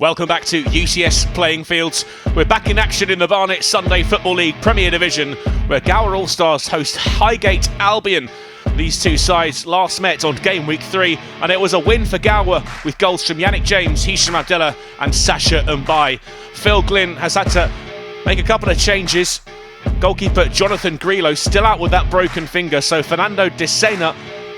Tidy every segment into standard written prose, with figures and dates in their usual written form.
Welcome back to UCS Playing Fields. We're back in action in the Barnet Sunday Football League Premier Division, where Gower Allstars host Highgate Albion. These two sides last met on Gameweek 3, and it was a win for Gower with goals from Yannick James, Hisham Abdallah and Sasha Mbai. Phil Glynn has had to make a couple of changes. Goalkeeper Jonathan Grillo still out with that broken finger, so Fernando De Sena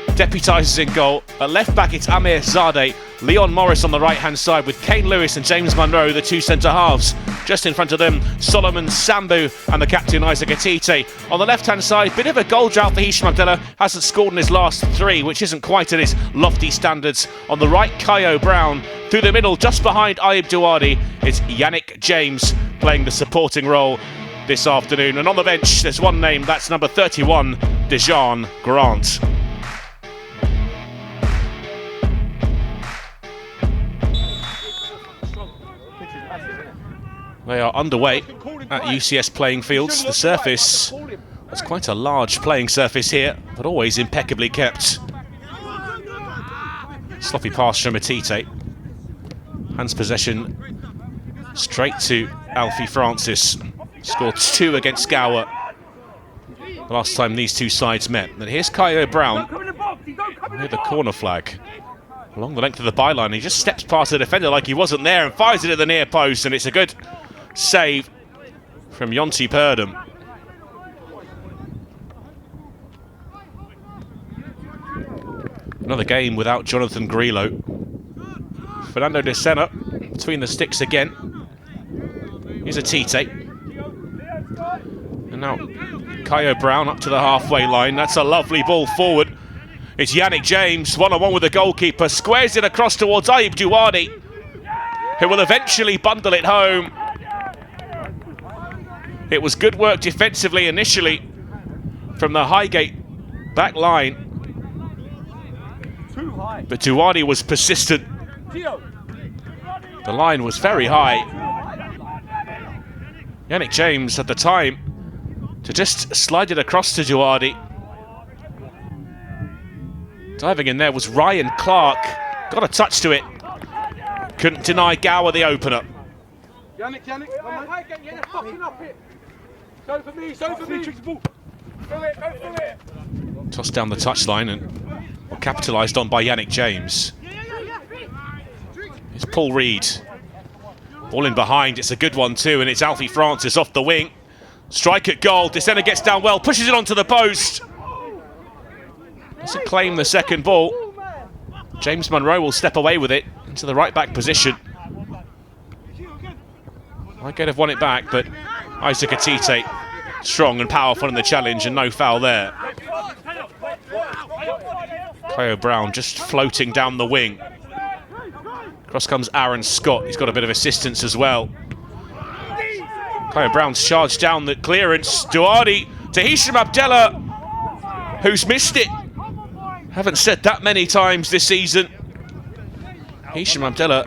deputises in goal. At left back it's Amir Zadeh, Leon Morris on the right hand side with Kane Lewis and James Munro, the two centre halves. Just in front of them, Solomon Sambu and the captain Isaac Atite. On the left hand side, bit of a goal drought for Hisham Abdallah, hasn't scored in his last three, which isn't quite at his lofty standards. On the right, Kayo Brown. Through the middle, just behind Ayub Duwadi, is Yannick James playing the supporting role this afternoon. And on the bench, there's one name, that's number 31, Dejan Grant. They are underway at UCS Playing Fields. The surface is quite a large playing surface here, but always impeccably kept. Sloppy pass from Atite. Hands possession straight to Alfie Francis. Scored 2 against Gower the last time these two sides met. And here's Kayo Brown near the corner flag. Along the length of the byline, he just steps past the defender like he wasn't there and fires it at the near post, and it's a good save from Jonty Purdom. Another game without Jonathan Grillo. Fernando De Sena between the sticks again. Here's Atite. And now Kayo Brown up to the halfway line. That's a lovely ball forward. It's Yannick James, one-on-one with the goalkeeper. Squares it across towards Ayub Duwadi, who will eventually bundle it home. It was good work defensively initially from the Highgate back line, but Duwadi was persistent. The line was very high. Yannick James had the time to just slide it across to Duwadi. Diving in there was Ryan Clark. Got a touch to it. Couldn't deny Gower the opener. Yannick, come on. Get fucking up it. Go for me. Go for it. Tossed down the touchline and capitalised on by Yannick James. It's Paul Reed. Ball in behind, it's a good one too, and it's Alfie Francis off the wing. Strike at goal, De Sena gets down well, pushes it onto the post. Doesn't claim the second ball. James Munro will step away with it into the right back position. Highgate have won it back, but Isaac Atite strong and powerful in the challenge, and no foul there. Kayo Brown just floating down the wing. Across comes Aaron Scott. He's got a bit of assistance as well. Kayo Brown's charged down the clearance. Duwadi to Hisham Abdallah, who's missed it. Haven't said that many times this season. Hisham Abdallah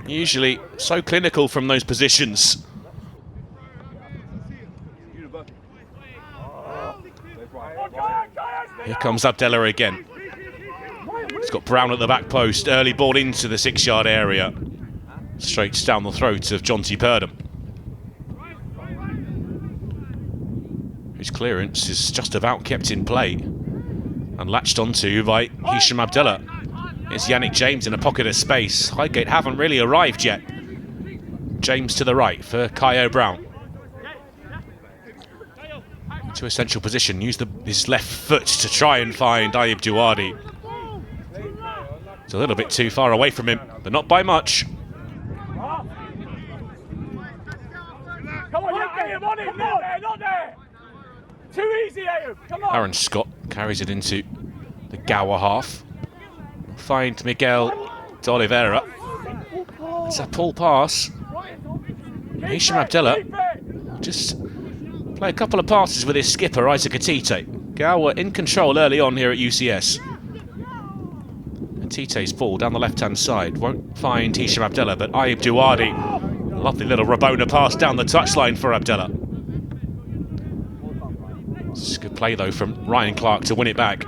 usually so clinical from those positions. Here comes Abdallah again. He's got Brown at the back post. Early ball into the 6-yard area. Straight down the throat of Jonty Purdom, whose clearance is just about kept in play and latched onto by Hisham Abdallah. It's Yannick James in a pocket of space. Highgate haven't really arrived yet. James to the right for Kayo Brown. To a central position, used his left foot to try and find Ayub Duwadi. It's a little bit too far away from him, but not by much. Come on, Ayub, on it, not there. Too easy, Ayub, come on. Aaron Scott carries it into the Gower half. Find Miguel de Oliveira. It's a pull pass. Hisham Abdallah just play a couple of passes with his skipper, Isaac Atite. Gower in control early on here at UCS. Atite's ball down the left-hand side. Won't find Hisham Abdallah, but Ayub Duwadi. Lovely little Rabona pass down the touchline for Abdallah. It's a good play, though, from Ryan Clark to win it back.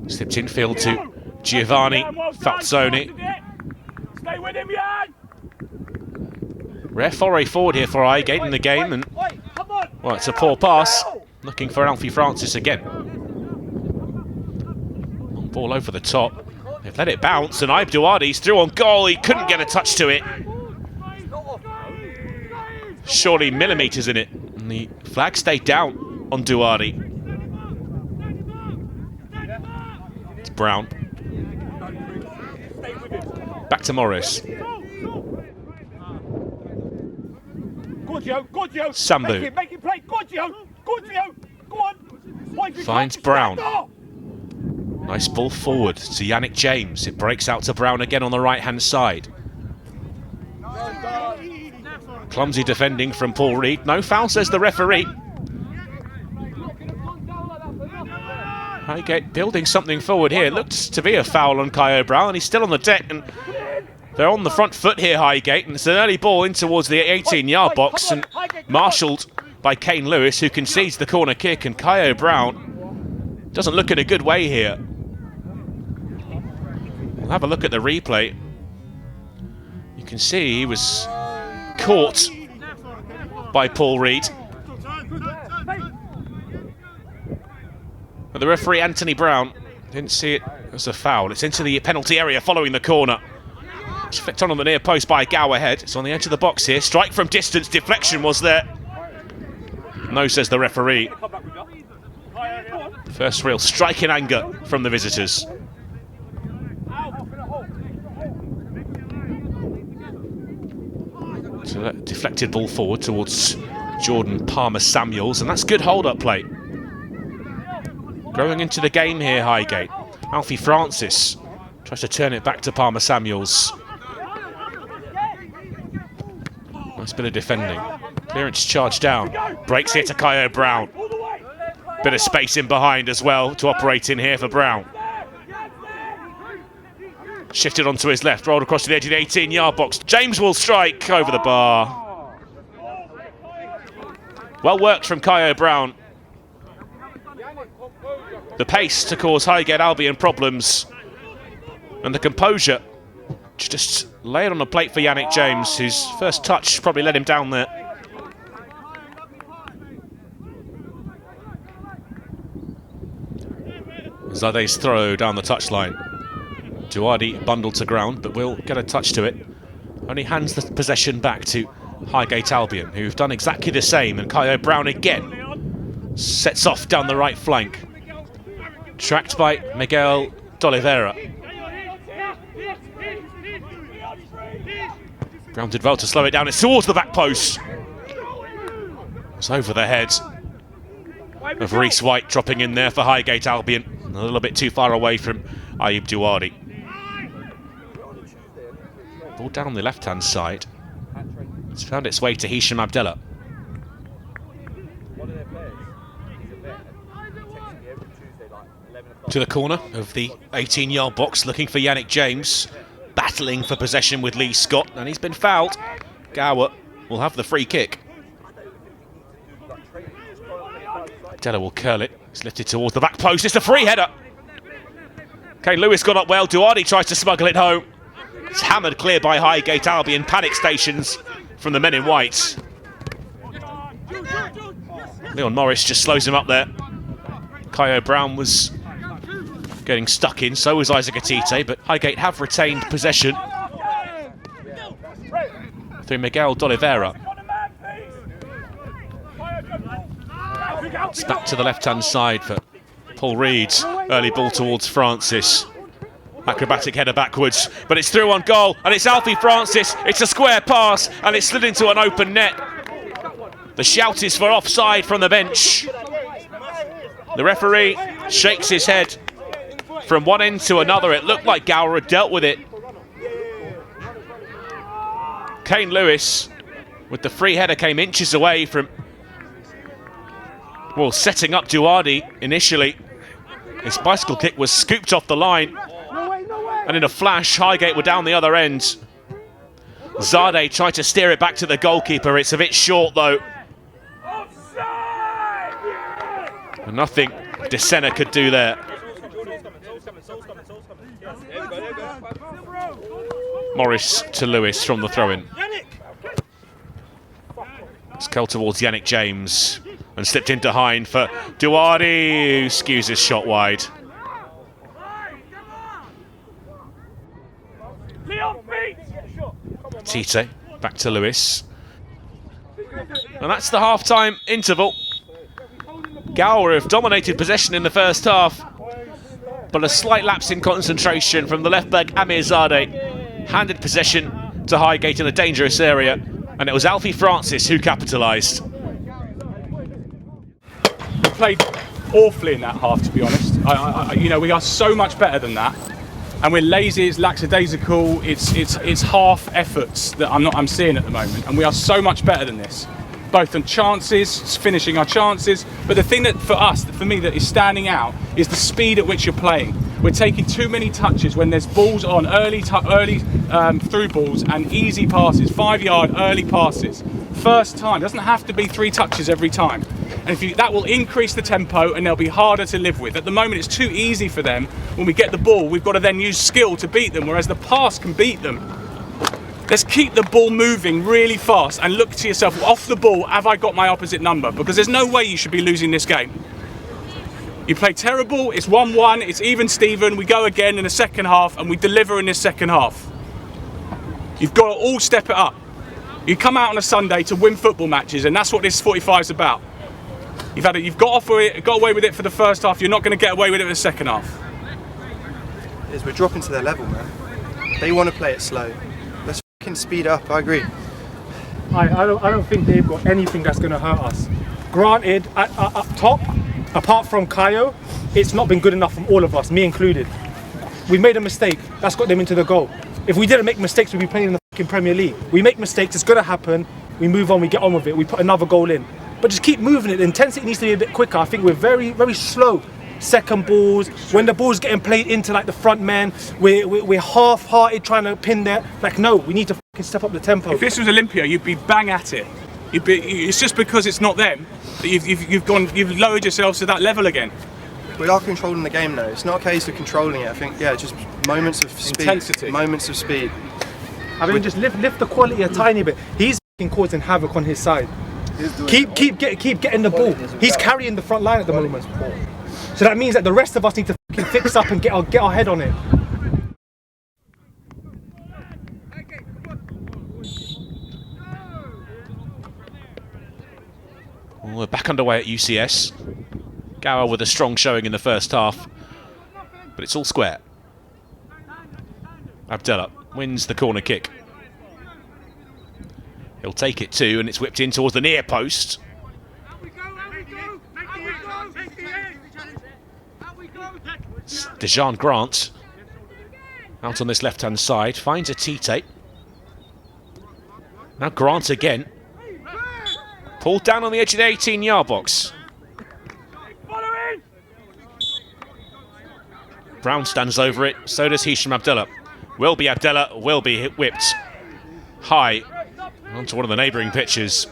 Slipped infield to Giovanni Falzoni. Stay with him, Jan! Rare foray forward here for Highgate in the game, and well, it's a poor pass. Looking for Alfie Francis again. Long ball over the top. They've let it bounce, and Ibe Duardi's through on goal. He couldn't get a touch to it. Surely millimetres in it. And the flag stayed down on Duardi. It's Brown. Back to Morris. Sambu. Make it play. Gorgio. Go on. Finds Brown. Nice ball forward to Yannick James. It breaks out to Brown again on the right-hand side. Clumsy defending from Paul Reed. No foul, says the referee. Highgate building something forward here. Looks to be a foul on Kyo Brown. He's still on the deck, and they're on the front foot here, Highgate. And it's an early ball in towards the 18-yard box, and marshalled by Kane Lewis, who concedes the corner kick. And Kyo Brown doesn't look in a good way here. We'll have a look at the replay. You can see he was caught by Paul Reed. But the referee, Anthony Brown, didn't see it as a foul. It's into the penalty area following the corner. It's flicked on the near post by Gower Head. It's on the edge of the box here. Strike from distance. Deflection was there. No, says the referee. First real strike in anger from the visitors. So that deflected ball forward towards Jordan Palmer-Samuels, and that's good hold-up play. Growing into the game here, Highgate. Alfie Francis tries to turn it back to Palmer-Samuels. Nice bit of defending. Clearance charged down. Breaks here to Kyo Brown. Bit of space in behind as well to operate in here for Brown. Shifted onto his left, rolled across to the edge of the 18-yard box. James will strike over the bar. Well worked from Kyo Brown. The pace to cause Highgate Albion problems, and the composure to just lay it on the plate for Yannick James, whose first touch probably let him down there. Zade's throw down the touchline. Duardi bundled to ground, but will get a touch to it. Only hands the possession back to Highgate Albion, who've done exactly the same, and Kyo Brown again sets off down the right flank. Tracked by Miguel D'Oliveira. Brown did well to slow it down. It's towards the back post. It's over the head of Reese White, dropping in there for Highgate Albion. A little bit too far away from Ibe Duardi. Ball down the left-hand side. It's found its way to Hisham Abdallah. To the corner of the 18-yard box, looking for Yannick James, battling for possession with Lee Scott, and he's been fouled. Gower will have the free kick. Abdallah will curl it. It's lifted towards the back post. It's a free header. Kane Lewis got up well. Duardi tries to smuggle it home. It's hammered clear by Highgate Albion. Panic stations from the men in white. Leon Morris just slows him up there. Kyo Brown was getting stuck in, so was Isaac Atite, but Highgate have retained possession through Miguel D'Oliveira. It's back to the left-hand side for Paul Reed. Early ball towards Francis. Acrobatic header backwards, but it's through on goal, and it's Alfie Francis. It's a square pass, and it's slid into an open net. The shout is for offside from the bench. The referee shakes his head from one end to another. It looked like Gower had dealt with it. Kane Lewis, with the free header, came inches away from, well, setting up Duardi initially. His bicycle kick was scooped off the line, and in a flash, Highgate were down the other end. Zade tried to steer it back to the goalkeeper. It's a bit short, though. And nothing De Sena could do there. Morris to Lewis from the throw-in. Skull towards Yannick James and slipped in behind for Duardi, who skews his shot wide. Tite back to Lewis. And that's the half-time interval. Gower have dominated possession in the first half, but a slight lapse in concentration from the left back Amirzadeh handed possession to Highgate in a dangerous area, and it was Alfie Francis who capitalised. We played awfully in that half, to be honest. You know, we are so much better than that, and we're lazy. It's lackadaisical. It's half efforts that I'm seeing at the moment, and we are so much better than this. Both on chances, finishing our chances, but the thing that for me that is standing out is the speed at which you're playing. We're taking too many touches when there's balls on, early through balls and easy passes, 5-yard early passes. First time, doesn't have to be 3 touches every time. And that will increase the tempo and they'll be harder to live with. At the moment it's too easy for them. When we get the ball, we've got to then use skill to beat them, whereas the pass can beat them. Let's keep the ball moving really fast and look to yourself, off the ball, have I got my opposite number? Because there's no way you should be losing this game. You play terrible, it's 1-1, it's even Steven, we go again in the second half and we deliver in this second half. You've got to all step it up. You come out on a Sunday to win football matches, and that's what this 45 is about. You've got away with it for the first half, you're not going to get away with it in the second half. We're dropping to their level, man. They want to play it slow. Let's fucking speed up, I agree. I don't think they've got anything that's going to hurt us. Granted, up top, apart from Kayo, it's not been good enough from all of us, me included. We made a mistake, that's got them into the goal. If we didn't make mistakes, we'd be playing in the fucking Premier League. We make mistakes, it's going to happen, we move on, we get on with it, we put another goal in. But just keep moving it, the intensity needs to be a bit quicker. I think we're very, very slow. Second balls, when the ball's getting played into like the front men, we're half-hearted trying to pin there. Like, no, we need to fucking step up the tempo. If this was Olympia, you'd be bang at it. It's just because it's not them that you've lowered yourselves to that level again. We are controlling the game though. It's not a case of controlling it. I think, yeah, just moments of speed. Intensity. Moments of speed. I mean, just lift the quality a tiny bit. He's fucking causing havoc on his side. Keep getting the ball. He's carrying the front line at the moment. So that means that the rest of us need to fucking fix up and get our head on it. Well, we're back underway at UCS. Gower with a strong showing in the first half, but it's all square. Abdallah wins the corner kick. He'll take it too, and it's whipped in towards the near post. Dejan Grant out on this left-hand side, finds a Tite. Now Grant again. Pulled down on the edge of the 18-yard box. Brown stands over it, so does Hisham Abdallah. Will be whipped high onto one of the neighbouring pitches.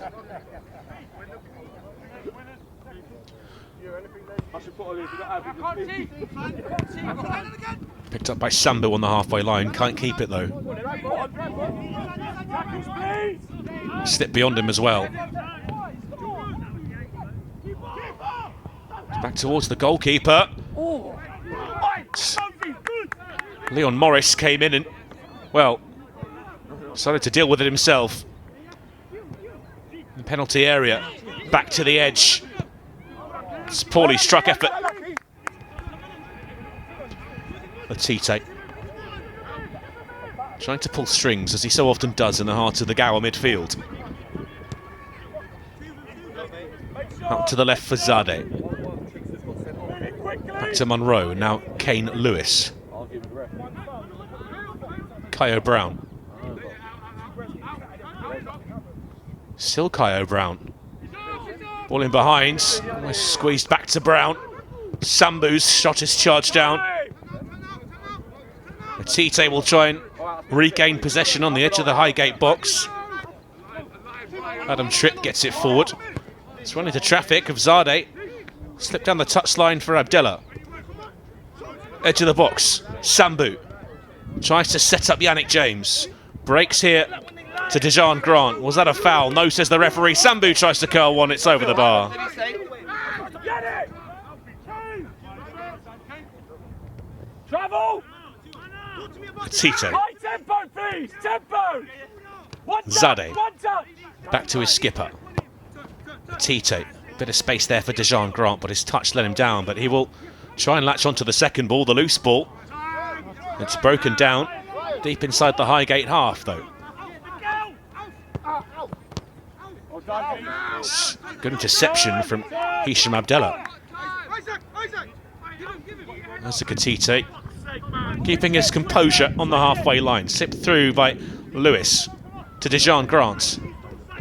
Picked up by Sambu on the halfway line, can't keep it though. Slipped beyond him as well. Back towards the goalkeeper. Leon Morris came in and, well, started to deal with it himself. The penalty area, back to the edge. It's a poorly struck effort. Tite trying to pull strings, as he so often does in the heart of the Gower midfield. Up to the left for Zadeh. Back to Monroe, now Kane Lewis. Kayo Brown. Still Kayo Brown. Ball in behind, squeezed back to Brown. Sambu's shot is charged down. Tite will try and regain possession on the edge of the Highgate box. Adam Tripp gets it forward. It's run into traffic of Zadeh. Slipped down the touchline for Abdallah. Edge of the box, Sambu. Tries to set up Yannick James. Breaks here to Dejan Grant. Was that a foul? No, says the referee. Sambu tries to curl one. It's over the bar. Travel! Tito. High tempo, please! Tempo! Zade. Back to his skipper. Tito. Bit of space there for Dejan Grant, but his touch let him down. But he will try and latch onto the second ball, the loose ball. It's broken down deep inside the Highgate half, though. Good interception from Hisham Abdallah. That's a Katite, keeping his composure on the halfway line. Sipped through by Lewis to Dejan Grant,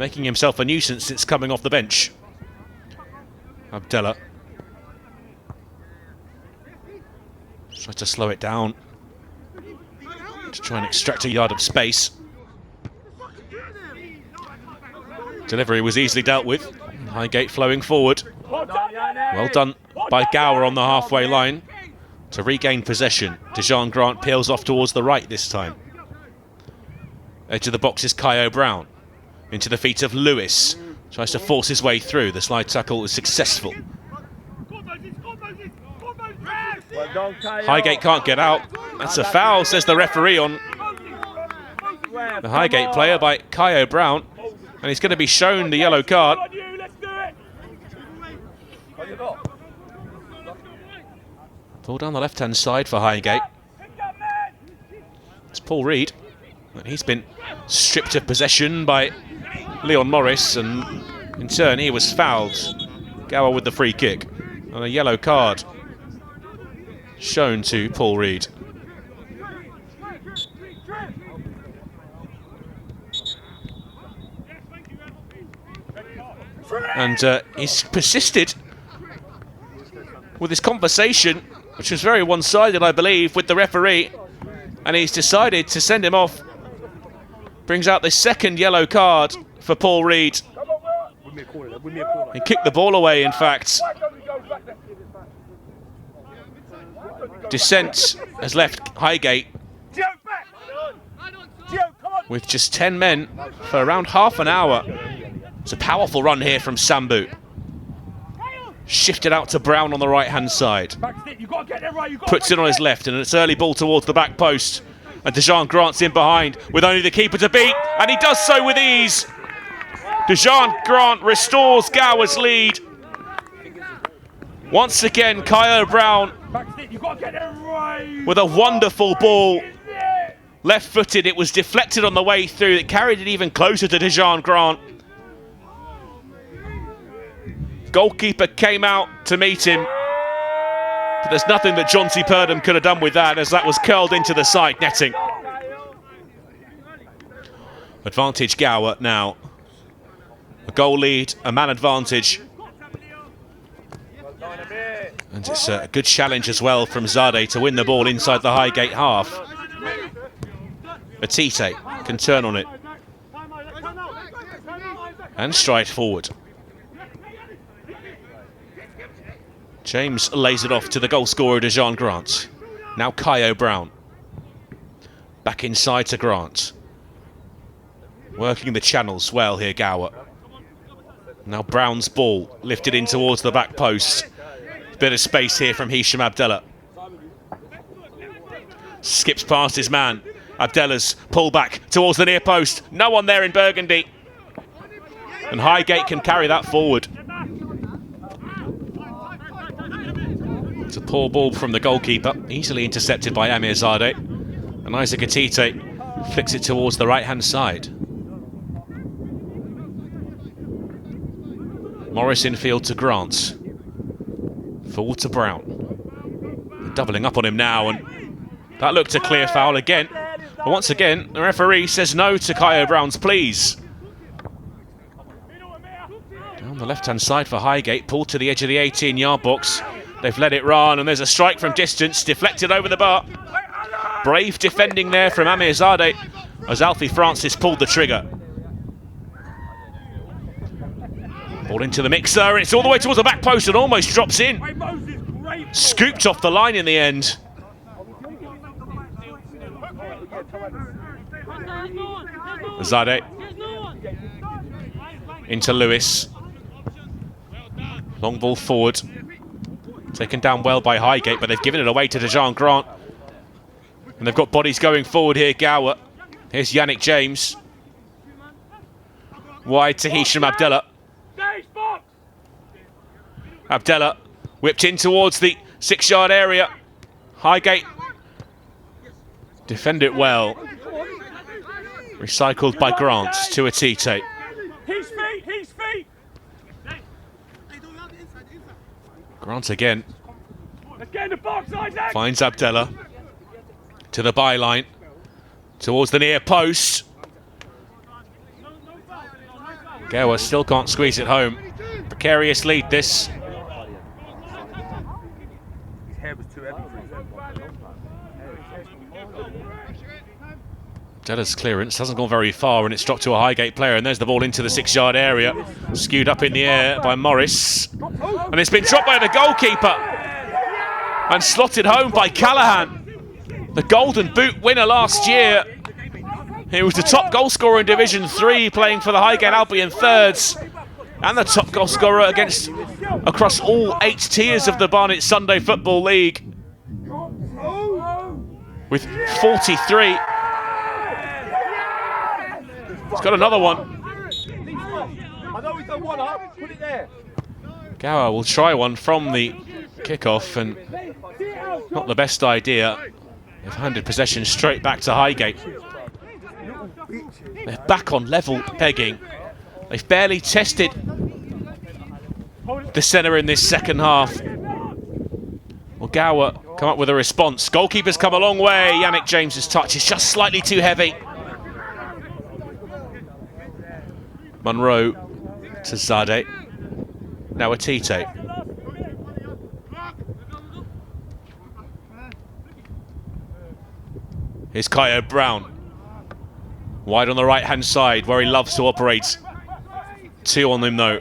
making himself a nuisance since coming off the bench. Abdallah tries to slow it down to try and extract a yard of space. Delivery was easily dealt with. Highgate flowing forward. Well done by Gower on the halfway line to regain possession. Dejan Grant peels off towards the right this time. Edge of the box is Kyo Brown. Into the feet of Lewis. Tries to force his way through. The slide tackle is successful. Highgate can't get out. That's a foul, says the referee on the Highgate player by Kyo Brown. And he's going to be shown the yellow card. Ball down the left-hand side for Highgate. It's Paul Reed. And he's been stripped of possession by Leon Morris, and in turn he was fouled. Gower with the free kick. And a yellow card shown to Paul Reed. And he's persisted with his conversation, which was very one-sided, I believe, with the referee. And he's decided to send him off. Brings out the second yellow card for Paul Reed. He kicked the ball away, in fact. Dissent has left Highgate with just 10 men for around half an hour. It's a powerful run here from Sambu. Shifted out to Brown on the right-hand side. Puts it on his left, and it's early ball towards the back post. And Dejan Grant's in behind with only the keeper to beat, and he does so with ease. Dejan Grant restores Gower's lead. Once again, Kyo Brown with a wonderful ball. Left-footed, it was deflected on the way through. It carried it even closer to Dejan Grant. Goalkeeper came out to meet him, but there's nothing that Johnsy Purdom could have done with that, as that was curled into the side netting. Advantage Gower now. A goal lead, a man advantage. And it's a good challenge as well from Zade to win the ball inside the Highgate half. Atite can turn on it and stride forward. James lays it off to the goal scorer, Dejan Grant. Now Kyo Brown. Back inside to Grant. Working the channels well here, Gower. Now Brown's ball lifted in towards the back post. Bit of space here from Hisham Abdallah. Skips past his man. Abdallah's pull back towards the near post. No one there in Burgundy. And Highgate can carry that forward. It's a poor ball from the goalkeeper, easily intercepted by Amir Zade. And Isaac Atite flicks it towards the right-hand side. Morris infield to Grant. Forward to Brown. They're doubling up on him now, and that looked a clear foul again. But once again, the referee says no to Kyo Brown's pleas. Down the left-hand side for Highgate, pulled to the edge of the 18-yard box. They've let it run, and there's a strike from distance, deflected over the bar. Brave defending there from Amir Zade as Alfie Francis pulled the trigger. Ball into the mixer, and it's all the way towards the back post and almost drops in. Scooped off the line in the end. Zade into Lewis. Long ball forward. Taken down well by Highgate, but they've given it away to Dejan Grant. And they've got bodies going forward here, Gower. Here's Yannick James. Wide to Hisham Abdallah. Abdallah whipped in towards the 6-yard area. Highgate defend it well. Recycled by Grant to Atite. His feet! Grant again. Let's get in the box, Isaac! Finds Abdallah. To the byline. Towards the near post. Gower still can't squeeze it home. Precarious lead this. Abdallah's clearance hasn't gone very far and it's dropped to a Highgate player, and there's the ball into the 6-yard area. Skewed up in the air by Morris. And it's been dropped by the goalkeeper. And slotted home by Callahan. The Golden Boot winner last year. He was the top goal scorer in Division 3, playing for the Highgate Albion thirds, and the top goal scorer across all 8 tiers of the Barnet Sunday Football League, with 43. He's got another one. I know he's done one up, put it there. Gower will try one from the kickoff, and not the best idea. They've handed possession straight back to Highgate. They're back on level pegging. They've barely tested the centre in this second half. Well, Gower come up with a response. Goalkeeper's come a long way. Yannick James's touch is just slightly too heavy. Monroe to Zade. Now Atite. Here's Kyo Brown. Wide on the right-hand side, where he loves to operate. 2 on him, though.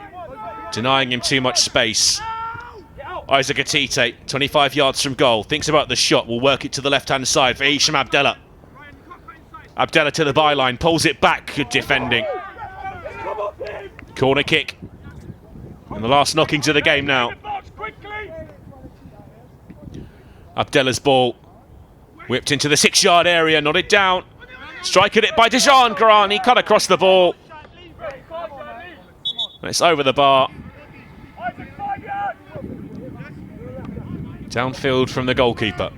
Denying him too much space. Isaac Atite, 25 yards from goal. Thinks about the shot. Will work it to the left-hand side for Hisham Abdallah. Abdallah to the byline. Pulls it back. Good defending. Corner kick. And the last knocking to the game now. Abdallah's ball. Whipped into the 6-yard area. Nodded down. Striking it by Dejan Grant. He cut across the ball. And it's over the bar. Downfield from the goalkeeper.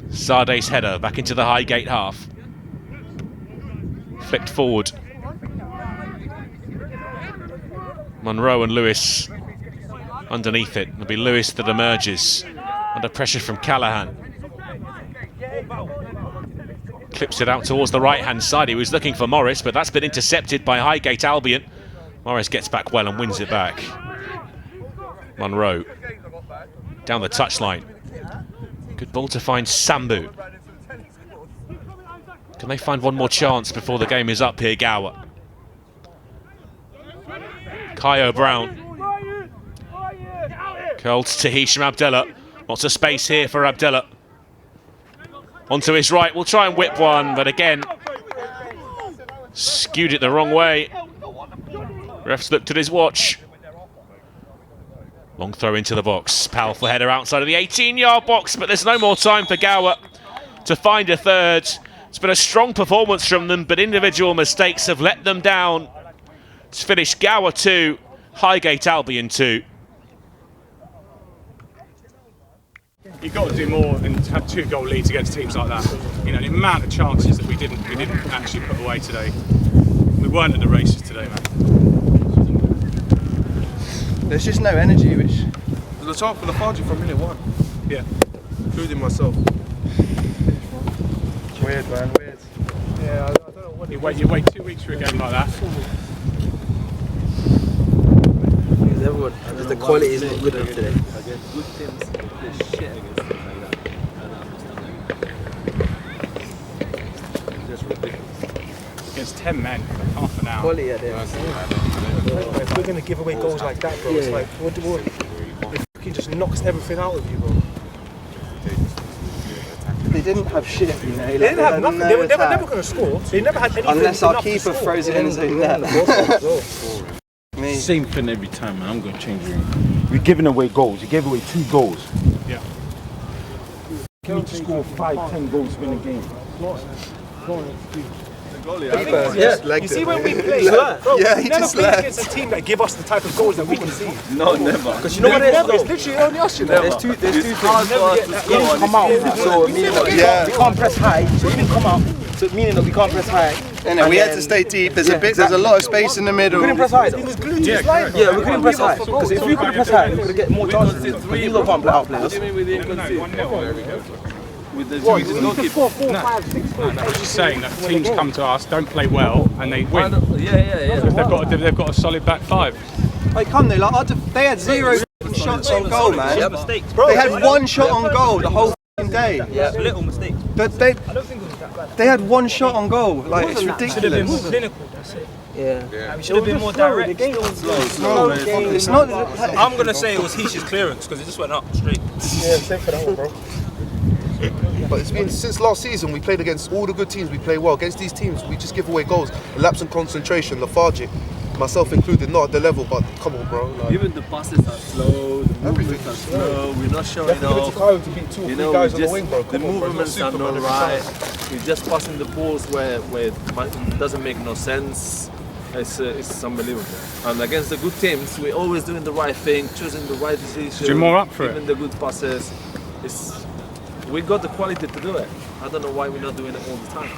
Sade's header back into the Highgate half. Flicked forward. Monroe and Lewis underneath it. It'll be Lewis that emerges under pressure from Callahan. Clips it out towards the right-hand side. He was looking for Morris, but that's been intercepted by Highgate Albion. Morris gets back well and wins it back. Monroe down the touchline. Good ball to find Sambu. Can they find one more chance before the game is up here, Gower? Kyo Brown. Curled to Hisham Abdallah. Lots of space here for Abdallah. Onto his right, we'll try and whip one, but again, skewed it the wrong way. Ref's looked at his watch. Long throw into the box. Powerful header outside of the 18-yard box, but there's no more time for Gower to find a third. It's been a strong performance from them, but individual mistakes have let them down. It's finished Gower 2, Highgate Albion 2. You've got to do more than have 2-goal leads against teams like that. You know, the amount of chances that we didn't actually put away today. We weren't at the races today, man. There's just no energy, which... There's a chance for lethargy from minute 1. Yeah. Including myself. Weird, man, weird. Yeah, I don't know what You wait 2 weeks for a game like that. Everyone, because the quality is not good enough today. Against good teams, they play shit against teams like that. It's just ridiculous. Against 10 men for half an hour. Quality at it. If we're going to give away goals like that, bro, it's like, it fucking just knocks everything out of you, bro. They didn't have shit, you know. They didn't have nothing. They were never going to score. They never had anything. Unless our enough to keeper score. throws it in his own net. Me. Same thing every time, man. I'm going to change room. We're giving away goals. You gave away 2 goals. Yeah. You need to score 5, 10 goals to win a game. You see when we play, he never just play left. against a team that give us the type of goals that we can see. No, never. Because you know what it is? It's literally only us, you know. There's two things. Hard for us to score on. Come out, so meaning that we can't press high. So we didn't come out, so meaning that we can't press high. And we had to stay deep. There's a lot of space in the middle. We couldn't press high. It was glued to his Yeah, line. Yeah, we couldn't press high. Because if we could press high, we would get more chances. Because you lot can't play out players. What do you mean we didn't concede? With the What, with the 4, 5, 6 goals. I'm just saying that teams come to us, don't play well, and they win. Yeah. They've got a solid back 5. Like, come they they had 0 shots on goal, man. Yeah, mistakes. They had 1 shot on goal the whole f***ing day. Yeah, little mistakes. But they had 1 shot on goal. Like, it's ridiculous. Clinical, that's it. Yeah. We should have been more direct. It's not. I'm going to say it was Heesh's clearance because it just went up straight. Yeah, same for that one, bro. But it's been since last season we played against all the good teams. We play well against these teams. We just give away goals. Lapse in concentration, lethargic, myself included. Not at the level, but come on, bro. Like, Even the passes are slow, the movements are slow. We're not showing off. To beat 2 or 3 guys on the wing, bro. The movements are not right. We're just passing the balls where it doesn't make no sense. It's unbelievable. And against the good teams, we're always doing the right thing, choosing the right decision. You're more up for it. Giving the good passes. We got the quality to do it. I don't know why we're not doing it all the time.